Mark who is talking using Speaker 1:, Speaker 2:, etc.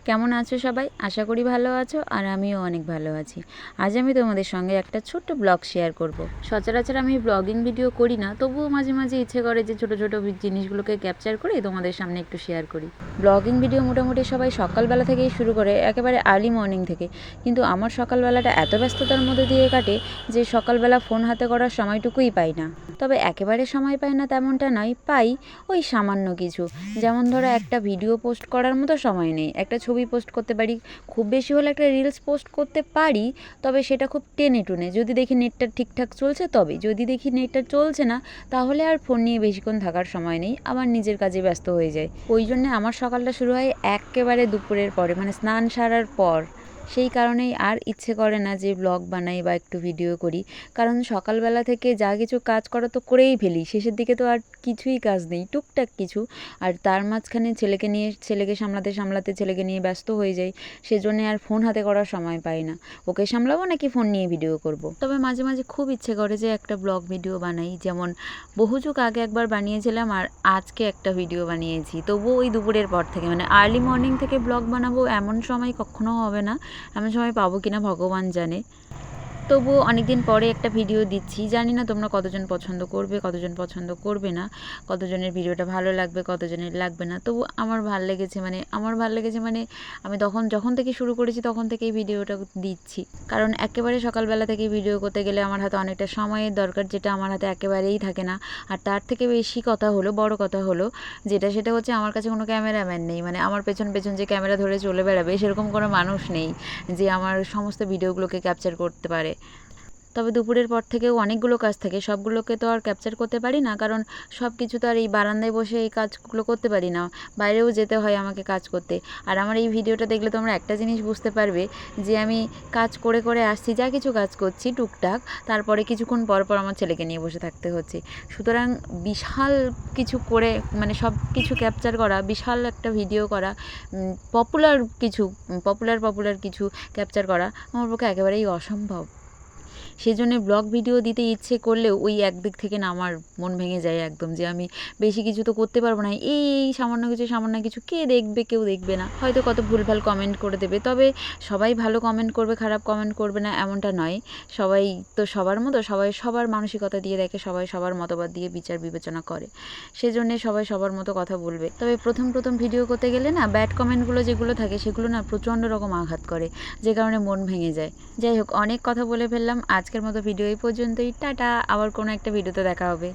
Speaker 1: কেমন আছো সবাই? আশা করি ভালো আছো আর আমিও অনেক ভালো আছি। আজ আমি তোমাদের সঙ্গে একটা ছোট্ট ব্লগ শেয়ার করব। সচরাচর আমি ব্লগিং ভিডিও করি না, তবুও মাঝে মাঝে ইচ্ছে করে যে ছোট ছোট জিনিসগুলোকে ক্যাপচার করে তোমাদের সামনে একটু শেয়ার করি। ব্লগিং ভিডিও মোটামুটি সবাই সকালবেলা থেকেই শুরু করে, একেবারে আর্লি মর্নিং থেকে। কিন্তু আমার সকালবেলাটা এত ব্যস্ততার মধ্যে দিয়ে কাটে যে সকালবেলা ফোন হাতে করার সময়টুকুই পাই না। তবে একেবারে সময় পাই না তেমনটা নয়, পাই ওই সামান্য কিছু। যেমন ধরো একটা ভিডিও পোস্ট করার মতো সময় নেই, একটা ছবি পোস্ট করতে পারি, খুব বেশি হলে একটা রিলস পোস্ট করতে পারি, তবে সেটা খুব টেনে টুনে, যদি দেখি নেটটা ঠিকঠাক চলছে তবে, যদি দেখি নেটটা চলছে না তাহলে আর ফোন নিয়ে বেশিক্ষণ থাকার সময় নেই, আবার নিজের কাজে ব্যস্ত হয়ে যায়। ওই জন্যে আমার সকালটা শুরু হয় একেবারে দুপুরের পরে, মানে স্নান সারার পর। সেই কারণেই আর ইচ্ছে করে না যে ব্লগ বানাই বা একটু ভিডিও করি, কারণ সকালবেলা থেকে যা কিছু কাজ করা তো করেই ফেলি, শেষের দিকে তো আর কিছুই কাজ নেই, টুকটাক কিছু। আর তার মাঝখানে ছেলেকে সামলাতে সামলাতে ছেলেকে নিয়ে ব্যস্ত হয়ে যাই, সেজন্যে আর ফোন হাতে করার সময় পাই না। ওকে সামলাবো নাকি ফোন নিয়ে ভিডিও করব। তবে মাঝে মাঝে খুব ইচ্ছে করে যে একটা ব্লগ ভিডিও বানাই, যেমন বহু যুগ আগে একবার বানিয়েছিলাম আর আজকে একটা ভিডিও বানিয়েছি। তবুও ওই দুপুরের পর থেকে, মানে আর্লি মর্নিং থেকে ব্লগ বানাবো এমন সময় কখনো হবে না, এমন সময় পাবো কিনা ভগবান জানে। তবুও অনেকদিন পরে একটা ভিডিও দিচ্ছি, জানি না তোমরা কতজন পছন্দ করবে, কতজন পছন্দ করবে না, কতজনের ভিডিওটা ভালো লাগবে, কতজনের লাগবে না। তবু আমার ভাল লেগেছে, মানে আমি যখন থেকে শুরু করেছি তখন থেকেই ভিডিওটা দিচ্ছি। কারণ একেবারে সকালবেলা থেকে ভিডিও করতে গেলে আমার হাতে অনেকটা সময়ের দরকার, যেটা আমার হাতে একেবারেই থাকে না। আর তার থেকে বেশি কথা হলো, বড় কথা হলো সেটা হচ্ছে আমার কাছে কোনো ক্যামেরাম্যান নেই, মানে আমার পেছন পেছন যে ক্যামেরা ধরে চলে বেড়াবে সেরকম কোনো মানুষ নেই যে আমার সমস্ত ভিডিওগুলোকে ক্যাপচার করতে পারে। তবে দুপুরের পর থেকেও অনেকগুলো কাজ থাকে, সবগুলোকে তো আর ক্যাপচার করতে পারি না, কারণ সব কিছু তো আর এই বারান্দায় বসে এই কাজগুলো করতে পারি না, বাইরেও যেতে হয় আমাকে কাজ করতে। আর আমার এই ভিডিওটা দেখলে তোমরা একটা জিনিস বুঝতে পারবে যে আমি কাজ করে করে আসছি, যা কিছু কাজ করছি টুকটাক, তারপরে কিছুক্ষণ পর পর আমার ছেলেকে নিয়ে বসে থাকতে হচ্ছে। সুতরাং বিশাল কিছু করে, মানে সব কিছু ক্যাপচার করা, বিশাল একটা ভিডিও করা, পপুলার কিছু ক্যাপচার করা আমার পক্ষে একেবারেই অসম্ভব। সেজন্য ব্লগ ভিডিও দিতে ইচ্ছে করলেও ওই একদিক থেকে না আমার মন ভেঙে যায় একদম, যে আমি বেশি কিছু তো করতে পারবো না, এই সামান্য কিছু কে দেখবে, কেউ দেখবে না, হয়তো কত ভুলভাল কমেন্ট করে দেবে। তবে সবাই ভালো কমেন্ট করবে, খারাপ কমেন্ট করবে না এমনটা নয়, সবাই তো সবার মতো, সবাই সবার মানসিকতা দিয়ে দেখে, সবাই সবার মতবাদ দিয়ে বিচার বিবেচনা করে, সেজন্যে সবাই সবার মতো কথা বলবে। তবে প্রথম ভিডিও করতে গেলে না ব্যাড কমেন্টগুলো যেগুলো থাকে সেগুলো না প্রচণ্ড রকম আঘাত করে, যে কারণে মন ভেঙে যায়। যাই হোক, অনেক কথা বলে ফেললাম, আজকের মতো ভিডিও এই পর্যন্তই। টাটা, আবার কোনো একটা ভিডিওতে দেখা হবে।